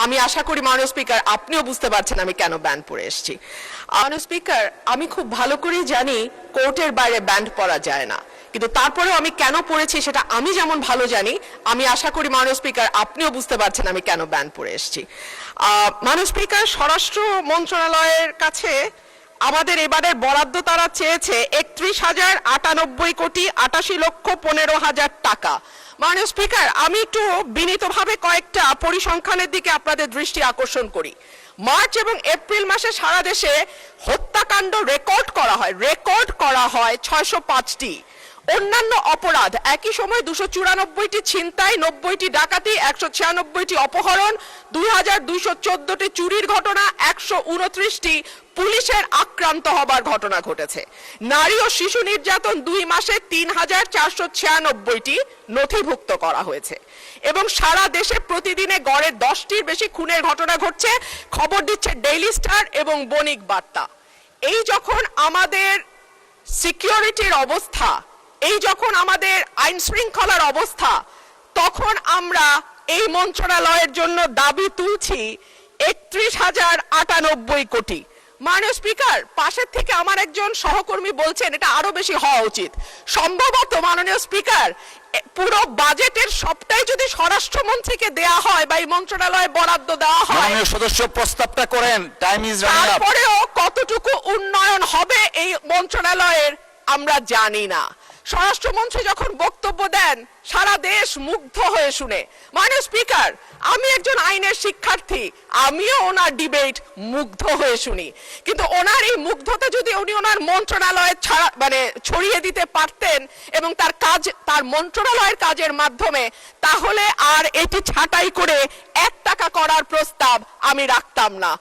আমি আশা করি মাননীয় স্পিকার আপনিও বুঝতে পারছেন আমি কেন ব্যান্ড পরে এসেছি। মাননীয় স্পিকার, আমি খুব ভালো করেই জানি কোর্টের বাইরে ব্যান্ড পরা যায় না, কিন্তু তারপরেও আমি কেন পড়েছি সেটা আমি যেমন ভালো জানি, আমি আশা করি মাননীয় স্পিকার আপনিও বুঝতে পারছেন আমি কেন ব্যান্ড পরে এসেছি। মাননীয় স্পিকার, স্বরাষ্ট্র মন্ত্রণালয়ের কাছে আমাদের এবারের বরাদ্দ তারা চেয়েছে 31,098,85,15,000 টাকা। মাননীয় স্পিকার, আমি একটু বিনীতভাবে কয়েকটা পরিসংখ্যানের দিকে আপনাদের দৃষ্টি আকর্ষণ করি। মার্চ এবং এপ্রিল মাসে সারা দেশে হত্যাকাণ্ড রেকর্ড করা হয় 605টি। অন্যান্য অপরাধ একই সময় 294টি ছিনতাই, 90টি ডাকাতি, 196টি অপহরণ, 2214টি চুরির ঘটনা, 129টি পুলিশের আক্রান্ত হবার ঘটনা ঘটেছে। নারী ও শিশু নির্যাতন 2 মাসে 3,496টি নথিভুক্ত করা হয়েছে এবং সারা দেশে প্রতিদিনে গড়ে 10টির বেশি খুনের ঘটনা ঘটছে, খবর দিচ্ছে ডেইলি স্টার এবং বণিক বার্তা। এই যখন আমাদের সিকিউরিটির অবস্থা, এই যখন আমাদের আইন শৃঙ্খলার অবস্থা, তখন আমরা এই মন্ত্রণালয়ের জন্য দাবি তুলছি 31,098 কোটি। মাননীয় স্পিকার, পাশের থেকে আমার একজন সহকর্মী বলছেন এটা আরো বেশি হওয়া উচিত। সম্ভবত মাননীয় স্পিকার, পুরো বাজেটের সবটাই যদি স্বরাষ্ট্রমন্ত্রীকে দেয়া হয় বা এই মন্ত্রণালয়ে বরাদ্দ দেওয়া হয়, মাননীয় সদস্য প্রস্তাবটা করেন, টাইম ইজ রানিং আপ। তারপরেও কতটুকু উন্নয়ন হবে এই মন্ত্রণালয়ের আমরা জানি না। স্বরাষ্ট্রমন্ত্রী যখন বক্তব্য দেন সারা দেশ মুগ্ধ হয়ে শুনে। মাননীয় স্পিকার, আমি একজন আইনের শিক্ষার্থী, আমিও ওনার ডিবেট মুগ্ধ হয়ে শুনি, কিন্তু ওনার এই মুগ্ধতা যদি উনি ওনার মন্ত্রণালয়ে ছড়িয়ে দিতে পারতেন এবং তার মন্ত্রণালয়ের কাজের মাধ্যমে, তাহলে আর এটি ছাঁটাই করে 1 টাকা করার প্রস্তাব আমি রাখতাম না।